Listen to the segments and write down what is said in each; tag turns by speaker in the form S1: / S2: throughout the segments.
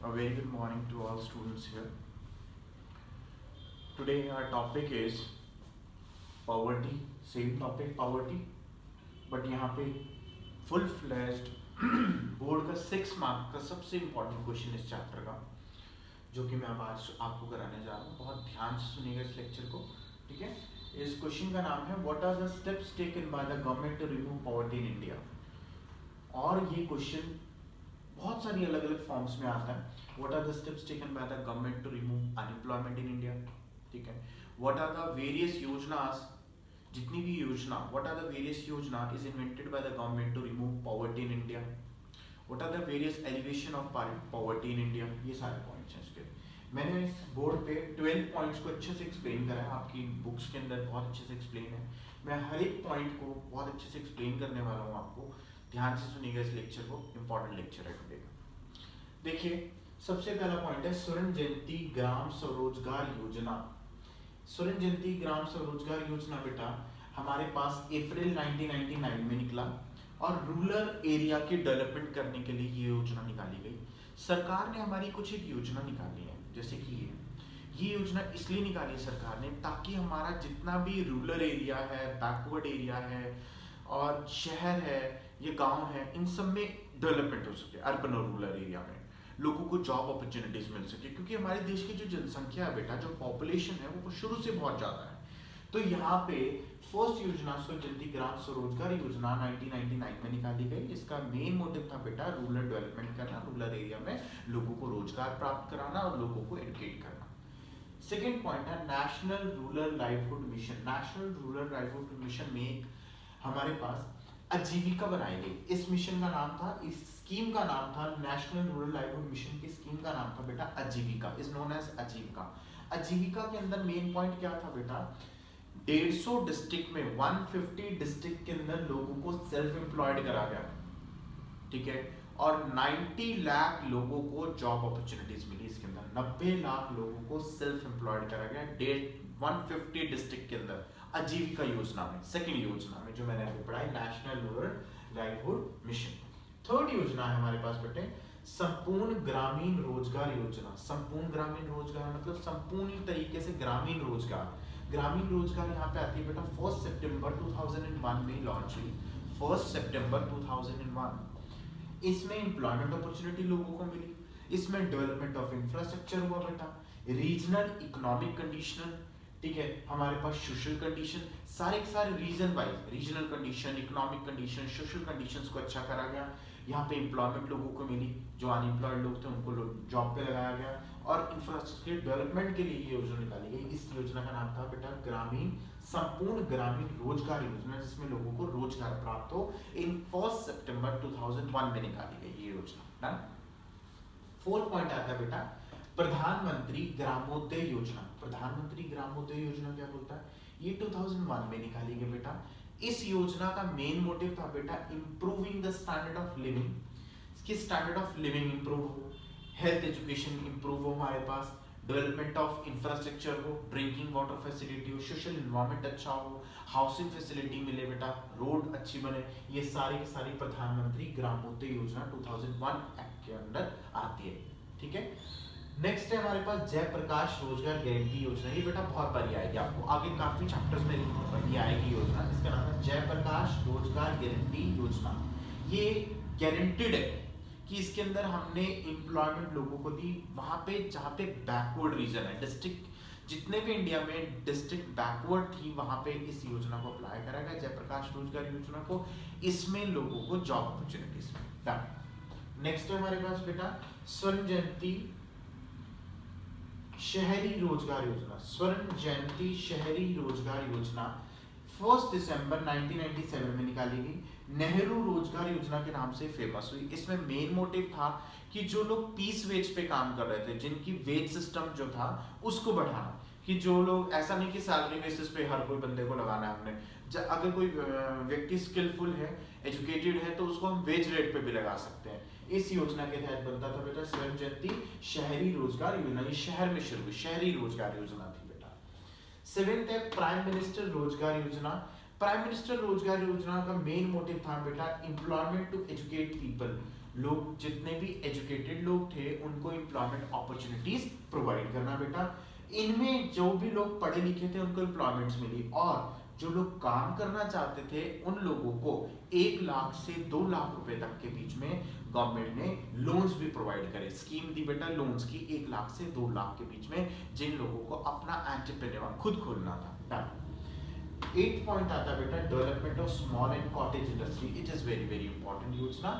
S1: A very good morning to all students here. Today our topic is poverty, same topic poverty, but यहाँ पे full flashed board का 6 mark का सबसे important question इस chapter का, जो कि मैं अब आज आपको कराने जा रहा हूँ। बहुत ध्यान से सुनिएगा इस लेक्चर को, ठीक है। इस क्वेश्चन का नाम है what are the steps taken by the government to remove poverty in India. और ये क्वेश्चन बहुत सारी अलग अलग फॉर्म्स में आता है। What are the steps taken by the government to remove unemployment in India, ठीक है। व्हाट आर द वेरियस योजनास, जितनी भी योजना, what are the various yojana is invented by the government to remove poverty in India. What are the various alleviation of poverty in India. ये सारे points हैं इसके। मैंने इस बोर्ड पे 12 पॉइंट्स को अच्छे से एक्सप्लेन करा है, आपकी बुक्स के अंदर बहुत अच्छे से एक्सप्लेन है। मैं हर एक पॉइंट को बहुत अच्छे से एक्सप्लेन करने वाला हूँ आपको। ध्यान से सुनिएगा इस लेक्चर को, इंपॉर्टेंट लेक्चर है टुडे का। देखिए, सबसे पहला पॉइंट है स्वर्ण जयंती ग्राम स्वरोजगार योजना। स्वर्ण जयंती ग्राम स्वरोजगार योजना बेटा हमारे पास अप्रैल 1999 में निकला और रूरल एरिया के डेवलपमेंट करने के लिए ये योजना निकाली गई। सरकार ने हमारी कुछ एक योजना निकाली है, जैसे कि ये योजना इसलिए निकाली सरकार ने ताकि हमारा जितना भी रूरल एरिया है, बैकवर्ड एरिया है और शहर है, ये गांव है, इन सब में डेवलपमेंट हो सके। अर्बन और रूरल एरिया में लोगों को जॉब अपॉर्चुनिटीज मिल सके, क्योंकि हमारे देश की जो जनसंख्या है बेटा, जो पॉपुलेशन है, वो शुरू से बहुत ज्यादा है। तो यहाँ पे फर्स्ट योजना स्वर्ण जयंती ग्राम स्वरोजगार योजना 1999 में निकाली गई। इसका मेन मोटिव था बेटा रूरल डेवलपमेंट करना, रूरल एरिया में लोगों को रोजगार प्राप्त कराना और लोगों को एजुकेट करना। सेकेंड पॉइंट है national rural livelihood mission. National rural livelihood mission में एक हमारे पास आजीविका बनाई गई। इस मिशन का नाम था, इस स्कीम का नाम था, नेशनल रूरल लाइवलीहुड मिशन की स्कीम का नाम था बेटा आजीविका, इज नोन एज आजीविका। आजीविका के अंदर मेन पॉइंट क्या था बेटा, 150 डिस्ट्रिक्ट में 150 डिस्ट्रिक्ट के अंदर लोगों को सेल्फ एम्प्लॉयड करा गया, ठीक है। और 90 लाख लोगों को जॉब अपॉर्चुनिटीज मिली। इसके अंदर 90 लाख लोगों को सेल्फ एम्प्लॉयड करा गया 150 डिस्ट्रिक्ट के अंदर आजीविका योजना में। सेकंड योजना में जो मैंने अभी पढ़ाई, national rural livelihood mission. Third योजना है हमारे पास बेटे संपूर्ण ग्रामीण रोजगार योजना। संपूर्ण ग्रामीण रोजगार मतलब संपूर्ण तरीके से ग्रामीण रोजगार। ग्रामीण रोजगार यहाँ पे आती है बेटा 1 सितंबर 2001 में लॉन्च हुई। 1 सितंबर 2001। इसमें एम्प्लॉयमेंट अपॉर्चुनिटी लोगों को मिली, इसमें डेवलपमेंट ऑफ इंफ्रास्ट्रक्चर हुआ बेटा, रीजनल इकोनॉमिक कंडीशन, ठीक है, हमारे पास सोशल कंडीशन, सारे के सारे region wise, regional condition, economic condition, social conditions को अच्छा करा गया। यहाँ पे एम्प्लॉयमेंट लोगों को मिली, जो अनएम्प्लॉयड लोग थे उनको जॉब पे लगाया गया, और इंफ्रास्ट्रक्चर डेवलपमेंट के लिए ये योजना निकाली गई। इस योजना का नाम था बेटा ग्रामीण संपूर्ण ग्रामीण रोजगार योजना, जिसमें लोगों को रोजगार प्राप्त हो। इन 1 सितंबर 2001 में निकाली गई ये योजना। फोर्थ पॉइंट आता है बेटा प्रधानमंत्री ग्रामोदय योजना। प्रधानमंत्री ग्रामोदय योजना क्या बोलता है, ये 2001 में निकाली गई बेटा। इस योजना का मेन मोटिव था बेटा improving the standard of living, इसकी स्टैंडर्ड ऑफ लिविंग इंप्रूव हो, हेल्थ एजुकेशन इंप्रूव हो, हमारे पास डेवलपमेंट ऑफ इंफ्रास्ट्रक्चर हो, ड्रिंकिंग वाटर फैसिलिटी हो, सोशल एनवायरनमेंट अच्छा हो, हाउसिंग फैसिलिटी मिले बेटा, रोड अच्छी बने। ये सारी की सारी प्रधानमंत्री ग्रामोदय योजना 2001 एक्ट के अंदर आती है, ठीक है। नेक्स्ट है हमारे पास जयप्रकाश रोजगार गारंटी योजना। ये बेटा बहुत बारी आएगी आपको, आगे काफी चैप्टर्स में ये आएगी योजना। इसका नाम है जयप्रकाश रोजगार गारंटी योजना। ये गारंटीड है कि इसके अंदर हमने एम्प्लॉयमेंट लोगों को दी वहां पे जहाँ पे बैकवर्ड रीजन है, डिस्ट्रिक्ट जितने भी इंडिया में डिस्ट्रिक्ट बैकवर्ड थी वहां पे इस योजना को अप्लाई करा गया, जयप्रकाश रोजगार योजना को। इसमें लोगों को जॉब अपॉर्चुनिटीज मिली। नेक्स्ट है हमारे पास बेटा स्वर्ण जयंती शहरी रोजगार योजना। स्वर्ण जयंती शहरी रोजगार योजना 1 दिसंबर 1997 में निकाली गई। नेहरू रोजगार योजना के नाम से फेमस हुई। इसमें मेन मोटिव था कि जो लोग पीस वेज पे काम कर रहे थे, जिनकी वेज सिस्टम जो था उसको बढ़ाना, कि जो लोग, ऐसा नहीं कि सैलरी बेसिस पे हर कोई बंदे को लगाना है हमने। अगर कोई व्यक्ति स्किलफुल है, एजुकेटेड है, तो उसको हम वेज रेट पे भी लगा सकते हैं। इस योजना के तहत बनता था बेटा स्वर्ण जयंती शहरी रोजगार योजना। ये शहर में शुरू हुई शहरी रोजगार योजना थी बेटा। 7th है प्राइम मिनिस्टर रोजगार योजना। प्राइम मिनिस्टर रोजगार योजना का मेन मोटिव था बेटा एम्प्लॉयमेंट टू एजुकेट पीपल, लोग जितने भी एजुकेटेड लोग थे उनको एम्प्लॉयमेंट अपॉर्चुनिटीज प्रोवाइड करना बेटा। इनमें जो भी लोग पढ़े लिखे थे उनको एम्प्लॉयमेंट्स मिली, और जो लोग काम करना चाहते थे उन लोगों को 1 लाख से 2 लाख रुपए तक के बीच में गवर्नमेंट ने लोन्स भी प्रोवाइड करे। स्कीम दी बेटा लोन्स की 1 लाख से 2 लाख के बीच में, जिन लोगों को अपना एंटरप्रेन्योर खुद खोलना था। डन। 8 पॉइंट आता है बेटा development of small and cottage industry. It is very very important योजना।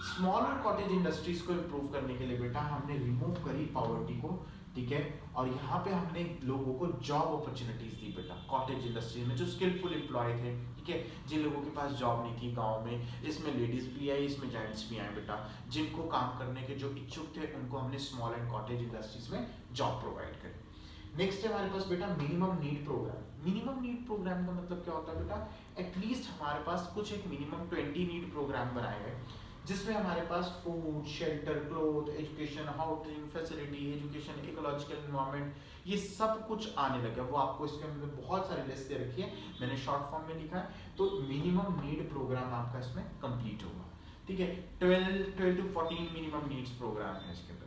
S1: स्मॉल और कॉटेज इंडस्ट्रीज को इम्प्रूव करने के लिए बेटा हमने रिमूव करी पॉवर्टी को, ठीक है, और यहाँ पे हमने लोगों को जॉब अपॉर्चुनिटीज दी बेटा। कॉटेज इंडस्ट्री में जो स्किलफुल एम्प्लॉय थे, ठीक है, जिन लोगों के पास जॉब नहीं थी गांव में, इसमें लेडीज भी आई, इसमें जेंट्स भी आए बेटा, जिनको काम करने के जो इच्छुक थे उनको हमने स्मॉल एंड कॉटेज इंडस्ट्रीज में जॉब प्रोवाइड करी। नेक्स्ट है हमारे पास बेटा minimum need program. Minimum need program का मतलब क्या होता है बेटा, एटलीस्ट हमारे पास कुछ एक मिनिमम 20 नीड प्रोग्राम बनाए गए, जिसमें हमारे पास food, shelter, cloth, education, housing facility, education, ecological environment, ये सब कुछ आने लगा। वो आपको इसके अंदर बहुत सारी लिस्ट दे रखी है, मैंने शॉर्ट फॉर्म में लिखा है। तो मिनिमम नीड प्रोग्राम आपका इसमें कंप्लीट होगा, ठीक है। 12 to 14 मिनिमम नीड्स प्रोग्राम है इसके अंदर।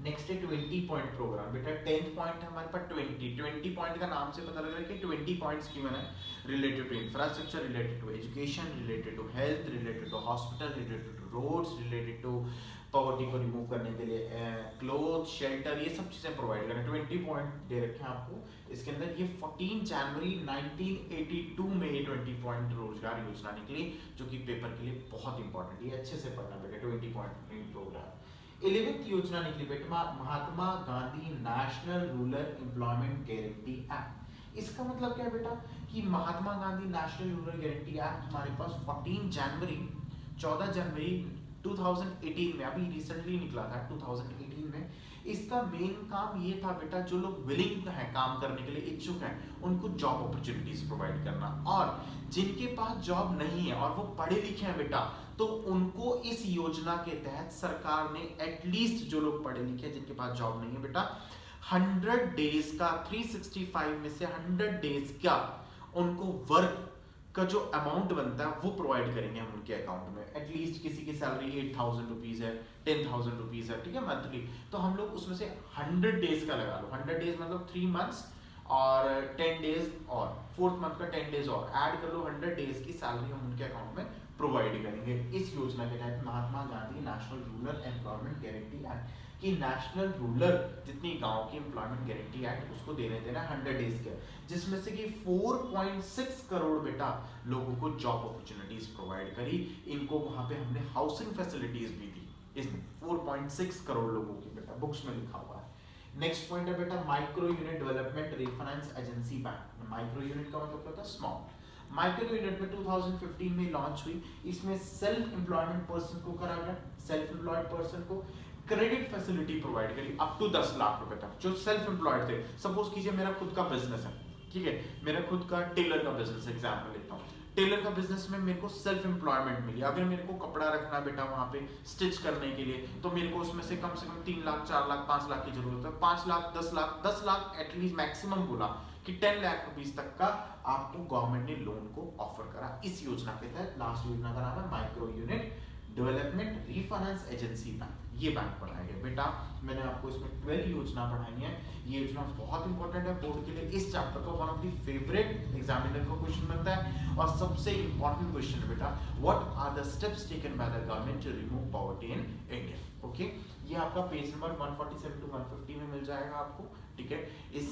S1: नेक्स्ट है 20 पॉइंट प्रोग्राम बेटा। 10th पॉइंट है हमारे पास 20 पॉइंट का नाम से पता लग रहा है कि 20 पॉइंट्स की मैंने related to infrastructure, related to education, related to health, related to hospital, related to roads, related to poverty को रिमूव करने के लिए क्लोथ, शेल्टर, ये सब चीजें प्रोवाइड करें। 20 पॉइंट दे रखे हैं आपको इसके अंदर। ये 14 जनवरी 1982 में ये 20 पॉइंट रोजगार योजना निकली, जो कि पेपर के लिए बहुत इंपॉर्टेंट है, अच्छे से पढ़ना बेटा। 20 पॉइंट प्रोग्राम। 11th योजना निकली बेटा Mahatma Gandhi national rural employment guarantee act. इसका मतलब क्या है बेटा कि Mahatma Gandhi national rural guarantee act हमारे पास 14 जनवरी 2018 में, अभी रिसेंटली निकला था 2018 में। इसका मेन काम ये था बेटा, जो लोग विलिंग है काम करने के लिए इच्छुक हैं उनको जॉब अपॉर्चुनिटीज प्रोवाइड करना, और जिनके पास जॉब नहीं है और वो पढ़े लिखे हैं बेटा, तो उनको इस योजना के तहत सरकार ने एटलीस्ट जो लोग पढ़े लिखे हैं जिनके पास जॉब नहीं है बेटा 100 डेज का 365 में से 100 डेज का उनको वर्क का जो अमाउंट बनता है वो प्रोवाइड करेंगे हम उनके अकाउंट में। एटलीस्ट किसी की सैलरी 8,000 रुपीज है, 10,000 रुपीज है, ठीक है, मंथली, तो हम लोग उसमें से 100 डेज का लगा लो। 100 डेज मतलब 3 मंथ्स और 10 डेज और 4th मंथ का 10 डेज और ऐड कर लो, 100 डेज की सैलरी हम उनके अकाउंट में प्रोवाइड करेंगे इस योजना के तहत। Mahatma Gandhi national rural employment guarantee act की नेशनल रूरल जितनी गांव की एम्प्लॉयमेंट गारंटी एक्ट उसको देने देना 100 डेज के, जिसमें से कि 4.6 करोड़ बेटा लोगों को जॉब अपॉर्चुनिटीज प्रोवाइड करी। इनको वहां पे हमने हाउसिंग फैसिलिटीज भी दी, इसमें 4.6 करोड़ लोगों की बेटा बुक्स में लिखा हुआ है। नेक्स्ट पॉइंट है बेटा micro unit development refinance agency bank. Micro unit का मतलब क्या होता है, स्मॉल। माइक्रो यूनिट में 2015 में लॉन्च हुई। इसमें सेल्फ एम्प्लॉयमेंट पर्सन को करा गया, सेल्फ एम्प्लॉयड पर्सन को क्रेडिट फैसिलिटी प्रोवाइड करी अप टू 10 लाख रुपए तक। जो सेल्फ एम्प्लॉयड थे, सपोज कीजिए मेरा खुद का बिजनेस है, ठीक है, मेरा खुद का टेलर का बिजनेस, एग्जांपल लेता हूँ। टेलर का बिजनेस में मेरे को सेल्फ एम्प्लॉयमेंट मिली, अगर मेरे को कपड़ा रखना बेटा वहां पे स्टिच करने के लिए, तो मेरे को उसमें से कम 3 लाख 4 लाख 5 लाख की जरूरत है। 5 लाख 10 लाख एटलीस्ट मैक्सिमम बोला कि 10 लाख रुपीस तक का आपको गवर्नमेंट ने लोन को ऑफर करा इस योजना के तहत। लास्ट योजना का नाम है micro unit development refinance agency bank. ये बैंक पढ़ाया गया बेटा। मैंने आपको इसमें 12 योजना पढ़ाई है। ये योजना बहुत इंपॉर्टेंट है बोर्ड के लिए। इस चैप्टर का one of the favourite examiner का क्वेश्चन बनता है और सबसे इंपॉर्टेंट क्वेश्चन है बेटा, what are the steps taken by the government to remove poverty in India. Okay, ये आपका पेज नंबर 147 to 150 में मिल जाएगा आपको, ठीक है। इस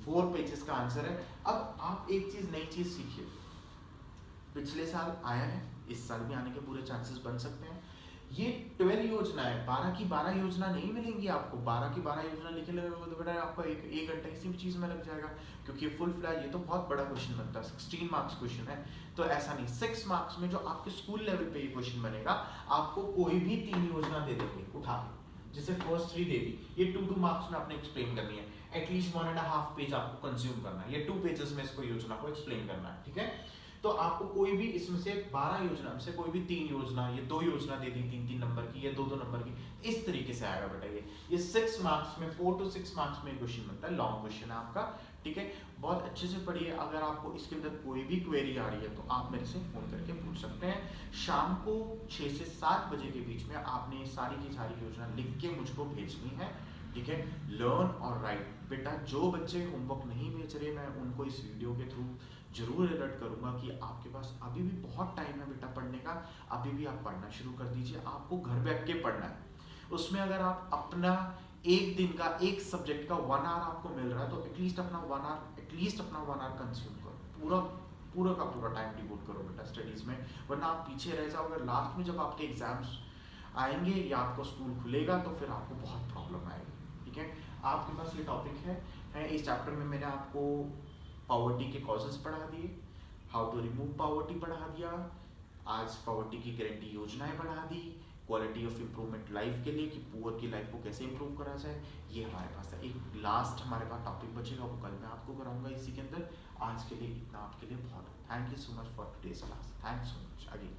S1: 4 पेजेस का आंसर है। अब आप एक चीज नई चीज सीखिए, पिछले साल आया है, इस साल भी आने के पूरे चांसेस बन सकते हैं। ये 12 योजना है, 12 की 12 योजना नहीं मिलेंगी आपको। 12 की 12 योजना लिखे लगेगा तो बेटा आपका एक घंटा इसी चीज में लग जाएगा, क्योंकि फुल फ्लैश ये तो बहुत बड़ा क्वेश्चन बनता है, 16 मार्क्स क्वेश्चन है। तो ऐसा नहीं, 6 मार्क्स में जो आपके स्कूल लेवल पे ये क्वेश्चन बनेगा, आपको कोई भी 3 योजना दे देंगे उठा के, जैसे फर्स्ट 3 दे दी, ये 2 मार्क्स में आपने एक्सप्लेन करनी है। एटलीस्ट 1.5 पेज आपको कंज्यूम करना है, ये 2 पेजेस में इसको योजना को एक्सप्लेन करना है, ठीक है। तो आपको कोई भी इसमें से 12 योजना में से कोई भी 3 योजना, ये 2 योजना दे दी 3-3 नंबर की, या 2-2 नंबर की, इस तरीके से आएगा बेटा। ये 6 मार्क्स में 4 to 6 मार्क्स में क्वेश्चन बनता है, लॉन्ग क्वेश्चन है आपका, ठीक है। बहुत अच्छे से पढ़िए। अगर आपको इसके अंदर कोई भी क्वेरी आ रही है तो आप मेरे से फोन करके पूछ सकते हैं। शाम को 6 से 7 बजे के बीच में आपने ये सारी की सारी योजना लिख के मुझको भेजनी है, ठीक है। लर्न और राइट बेटा। जो बच्चे होमवर्क नहीं भेज रहे, मैं उनको इस वीडियो के थ्रू जरूर अलर्ट करूंगा कि आपके पास अभी भी बहुत टाइम है बेटा पढ़ने का, अभी भी आप पढ़ना शुरू कर दीजिए। आपको घर बैठ के पढ़ना है। उसमें अगर आप अपना एक दिन का एक सब्जेक्ट का 1 आवर आपको मिल रहा है तो एटलीस्ट अपना 1 आवर कंज्यूम करो। पूरा का पूरा टाइम डिवोट करो बेटा स्टडीज में, वरना आप पीछे रह जाओगे। लास्ट में जब आपके एग्जाम्स आएंगे या आपको स्कूल खुलेगा तो फिर आपको बहुत प्रॉब्लम आएगी, ठीक है। आपके पास ये टॉपिक है। इस चैप्टर में मैंने आपको पॉवर्टी के कॉजेस पढ़ा दिए, हाउ टू रिमूव पॉवर्टी पढ़ा दिया, आज पॉवर्टी की गारंटी योजनाएं बढ़ा दी, क्वालिटी ऑफ इम्प्रूवमेंट लाइफ के लिए कि पुअर की लाइफ को कैसे इम्प्रूव करा जाए, ये हमारे पास है। एक लास्ट हमारे पास टॉपिक बचेगा, वो कल मैं आपको कराऊंगा इसी के अंदर। आज के लिए इतना आपके लिए बहुत। Thank you so much for today's class. Thanks so much again.